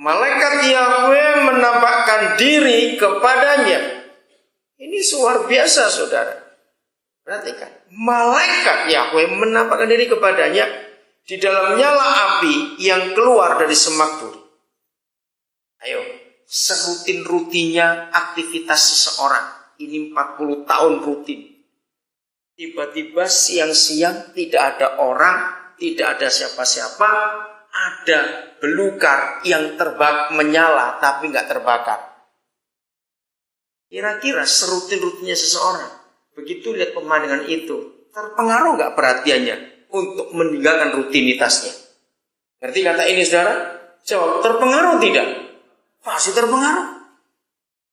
Malaikat Yahweh menampakkan diri kepadanya. Ini luar biasa, saudara. Perhatikan, malaikat Yahweh menampakkan diri kepadanya di dalam nyala api yang keluar dari semak duri. Ayo, serutin-rutinnya aktivitas seseorang. Ini 40 tahun rutin. Tiba-tiba siang-siang tidak ada orang, tidak ada siapa-siapa, ada belukar yang menyala tapi nggak terbakar. Kira-kira serutin-rutinnya seseorang, begitu lihat pemandangan itu, terpengaruh nggak perhatiannya untuk meninggalkan rutinitasnya? Ngerti kata ini, saudara? Jawab, terpengaruh tidak? Pasti terpengaruh.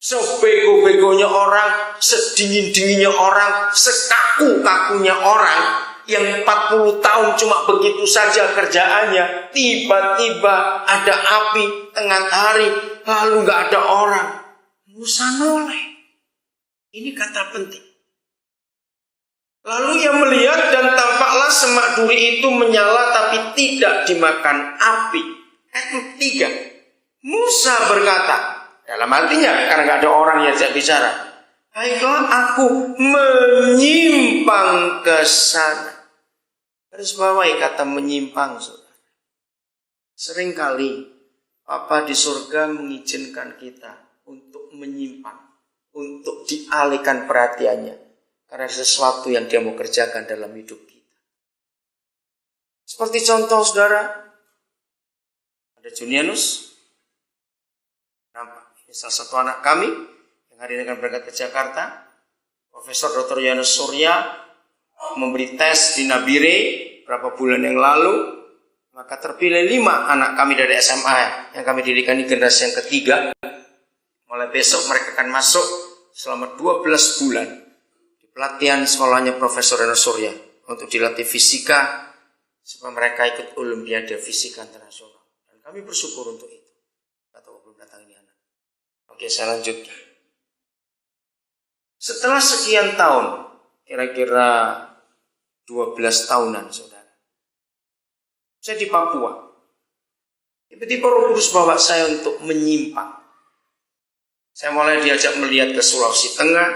Sebego-begonya orang, sedingin-dinginnya orang, sekaku-kakunya orang yang 40 tahun cuma begitu saja kerjaannya, tiba-tiba ada api tengah hari, lalu nggak ada orang. Musa noleh. Ini kata penting. Lalu ia melihat dan tampaklah semak duri itu menyala tapi tidak dimakan api. Ayat 3. Musa berkata, dalam hatinya karena nggak ada orang yang bisa bicara, baiklah aku menyimpang ke sana. Harus bawahi kata menyimpang, saudara. Seringkali Bapa di surga mengizinkan kita untuk menyimpang, untuk dialihkan perhatiannya karena sesuatu yang dia mau kerjakan dalam hidup kita. Seperti contoh, saudara, ada Junianus, nampak, ini salah satu anak kami yang hari ini akan berangkat ke Jakarta. Profesor Dr. Yohanes Surya memberi tes di Nabire berapa bulan yang lalu, maka terpilih 5 anak kami dari SMA yang kami dirikan di generasi yang ketiga. Mulai besok mereka akan masuk selama 12 bulan di pelatihan sekolahnya Profesor Yohanes Surya untuk dilatih fisika supaya mereka ikut Olimpiade Fisika Internasional. Dan kami bersyukur untuk itu. Atau belum datang ini anak. Oke, saya lanjutkan. Setelah sekian tahun, kira-kira 12 tahunan, saudara, saya di Papua. Tiba-tiba Roh Kudus bawa saya untuk menyimpang. Saya mulai diajak melihat ke Sulawesi Tengah,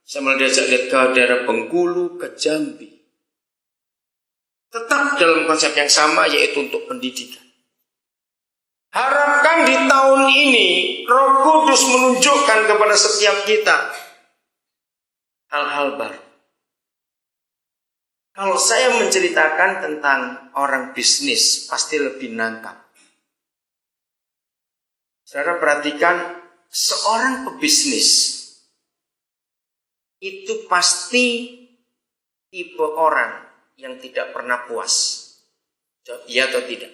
saya mulai diajak lihat ke daerah Bengkulu, ke Jambi. Tetap dalam konsep yang sama, yaitu untuk pendidikan. Harapkan di tahun ini Roh Kudus menunjukkan kepada setiap kita hal-hal baru. Kalau saya menceritakan tentang orang bisnis, pasti lebih nangkap. Saudara perhatikan, seorang pebisnis itu pasti tipe orang yang tidak pernah puas. Jawab iya atau tidak?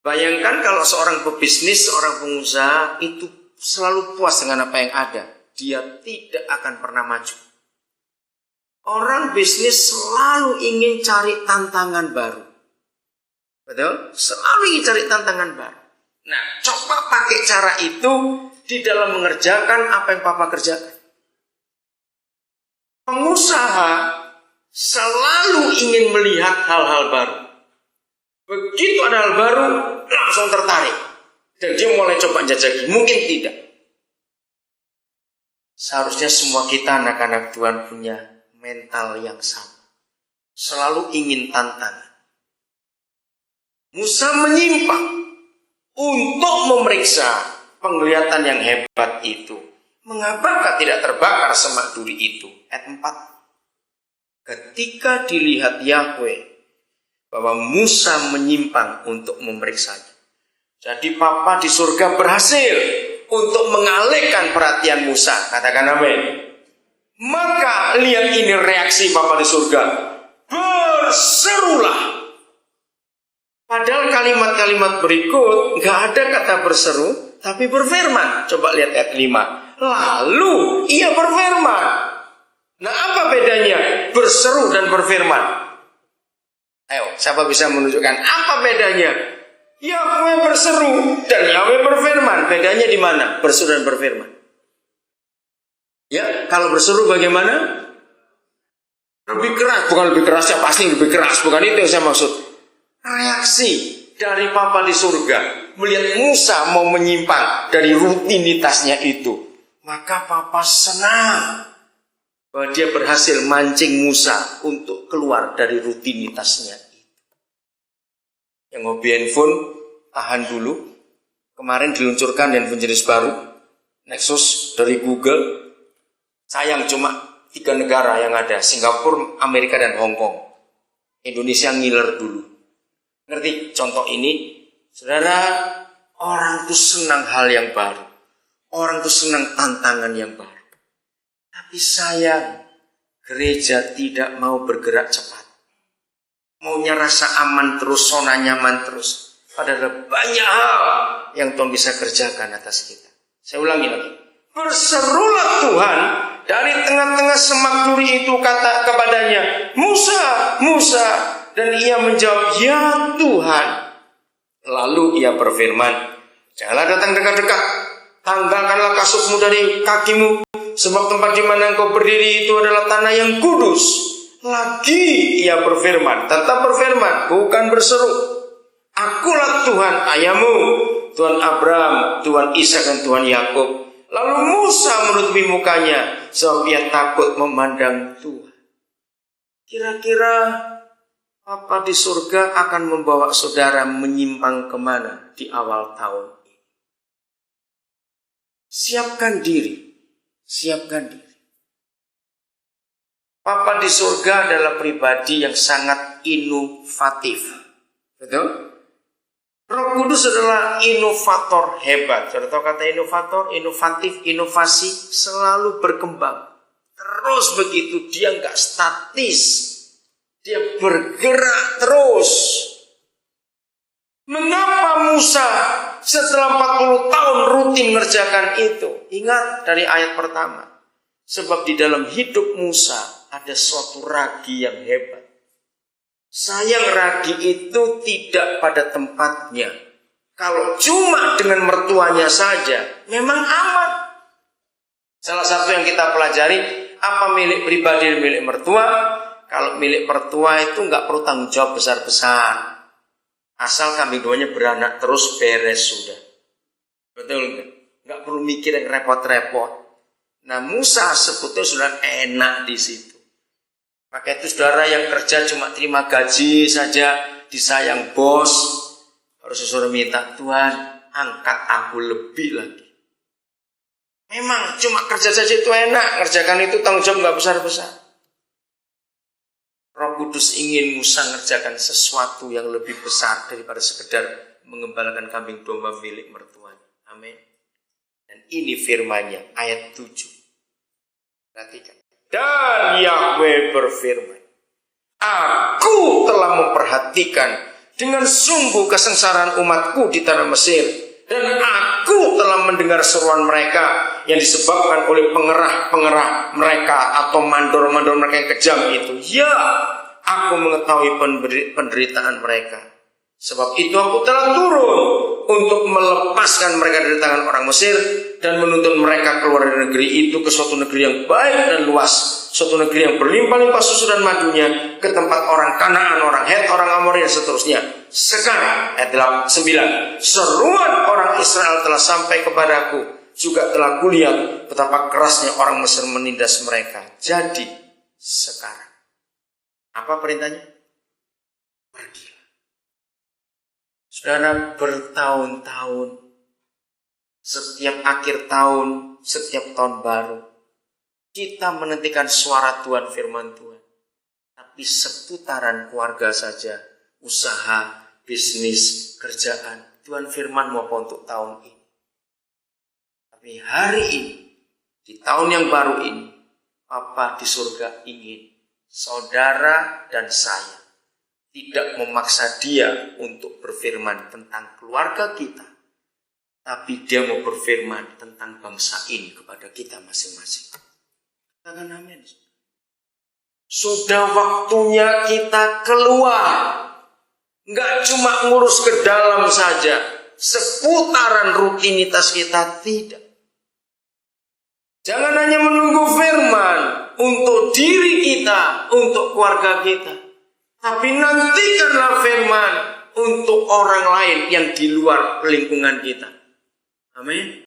Bayangkan kalau seorang pebisnis, seorang pengusaha itu selalu puas dengan apa yang ada, dia tidak akan pernah maju. Orang bisnis selalu ingin cari tantangan baru. Betul? Selalu ingin cari tantangan baru. Nah, coba pakai cara itu di dalam mengerjakan apa yang Papa kerjakan. Pengusaha selalu ingin melihat hal-hal baru. Begitu ada hal baru, langsung tertarik. Dan dia mulai coba jajaki. Mungkin tidak. Seharusnya semua kita anak-anak Tuhan punya mental yang sama. Selalu ingin tantangan. Musa menyimpang untuk memeriksa penglihatan yang hebat itu. Mengapakah tidak terbakar semak duri itu? Ayat 4. Ketika dilihat Yahweh bahwa Musa menyimpang untuk memeriksanya. Jadi Papa di surga berhasil untuk mengalihkan perhatian Musa. Katakan amin. Maka lihat ini reaksi Bapa di surga. Berserulah. Padahal kalimat-kalimat berikut gak ada kata berseru, tapi berfirman. Coba lihat ayat 5. Lalu ia berfirman. Nah, apa bedanya berseru dan berfirman? Ayo, siapa bisa menunjukkan apa bedanya? Yahweh berseru dan Yahweh berfirman. Bedanya di mana? Berseru dan berfirman. Ya, kalau berseru bagaimana? Lebih keras, bukan lebih kerasnya, pasti lebih keras, bukan itu yang saya maksud. Reaksi dari Papa di surga melihat Musa mau menyimpang dari rutinitasnya itu. Maka Papa senang bahwa dia berhasil mancing Musa untuk keluar dari rutinitasnya itu. Yang hobi handphone, tahan dulu. Kemarin diluncurkan handphone jenis baru, Nexus dari Google. Sayang cuma 3 negara yang ada, Singapura, Amerika, dan Hong Kong. Indonesia ngiler dulu. Ngerti contoh ini? Saudara, orang itu senang hal yang baru. Orang itu senang tantangan yang baru. Tapi sayang, gereja tidak mau bergerak cepat. Maunya rasa aman terus, zona nyaman terus. Padahal banyak hal yang Tuhan bisa kerjakan atas kita. Saya ulangi lagi. Berserulah Tuhan dari tengah-tengah semak duri itu, kata kepadanya, Musa, Musa. Dan ia menjawab, ya Tuhan. Lalu ia berfirman, janganlah datang dekat-dekat. Tanggalkanlah kasutmu dari kakimu, sebab tempat di mana engkau berdiri itu adalah tanah yang kudus. Lagi ia berfirman, tetap berfirman, bukan berseru. Akulah Tuhan ayahmu, Tuhan Abraham, Tuhan Ishak dan Tuhan Yakub. Lalu Musa menutupi mukanya, sebab ia takut memandang Tuhan. Kira-kira Papa di surga akan membawa saudara menyimpang kemana di awal tahun? Siapkan diri, siapkan diri. Papa di surga adalah pribadi yang sangat inovatif. Betul? Roh Kudus adalah inovator hebat. Sudah tahu kata inovator, inovatif, inovasi, selalu berkembang. Terus begitu, dia nggak statis. Dia bergerak terus. Mengapa Musa setelah 40 tahun rutin mengerjakan itu? Ingat dari ayat pertama. Sebab di dalam hidup Musa ada suatu ragi yang hebat. Sayang ragi itu tidak pada tempatnya. Kalau cuma dengan mertuanya saja, memang aman. Salah satu yang kita pelajari, apa milik pribadi dan milik mertua? Kalau milik mertua itu nggak perlu tanggung jawab besar-besar. Asal kambing doanya beranak terus, beres sudah. Betul nggak? Nggak perlu mikir yang repot-repot. Nah Musa sebetulnya sudah enak di situ. Maka itu saudara yang kerja cuma terima gaji saja, disayang bos, harus saudara minta, Tuhan angkat aku lebih lagi. Memang cuma kerja saja itu enak, kerjakan itu tanggung jawab nggak besar-besar. Roh Kudus ingin Musa mengerjakan sesuatu yang lebih besar daripada sekedar mengembalakan kambing domba milik mertuanya. Amin. Dan ini firman-Nya, ayat 7. Perhatikan. Dan Yahweh berfirman, Aku telah memperhatikan dengan sungguh kesengsaraan umatku di tanah Mesir, dan aku telah mendengar seruan mereka yang disebabkan oleh pengerah-pengerah mereka atau mandor-mandor mereka yang kejam itu. Ya, aku mengetahui penderitaan mereka. Sebab itu aku telah turun untuk melepaskan mereka dari tangan orang Mesir dan menuntun mereka keluar dari negeri itu ke suatu negeri yang baik dan luas, suatu negeri yang berlimpah-limpah susu dan madunya, ke tempat orang Kanaan, orang Het, orang Amori dan seterusnya. Sekarang ayat 9, seruan orang Israel telah sampai kepadaku, juga telah kulihat betapa kerasnya orang Mesir menindas mereka. Jadi sekarang apa perintahnya? Pergilah. Saudara, bertahun-tahun, setiap akhir tahun, setiap tahun baru, kita menantikan suara Tuhan, firman Tuhan. Tapi seputaran keluarga saja, usaha, bisnis, kerjaan, Tuhan firman mau apa untuk tahun ini. Tapi hari ini, di tahun yang baru ini, Papa di surga ingin saudara dan saya tidak memaksa dia untuk berfirman tentang keluarga kita, tapi dia mau berfirman tentang bangsa ini kepada kita masing-masing. Katakan amin. Sudah waktunya kita keluar. Nggak cuma ngurus ke dalam saja, seputaran rutinitas kita tidak. Jangan hanya menunggu firman untuk diri kita, untuk keluarga kita. Tapi nantikanlah firman untuk orang lain yang di luar lingkungan kita. Amin.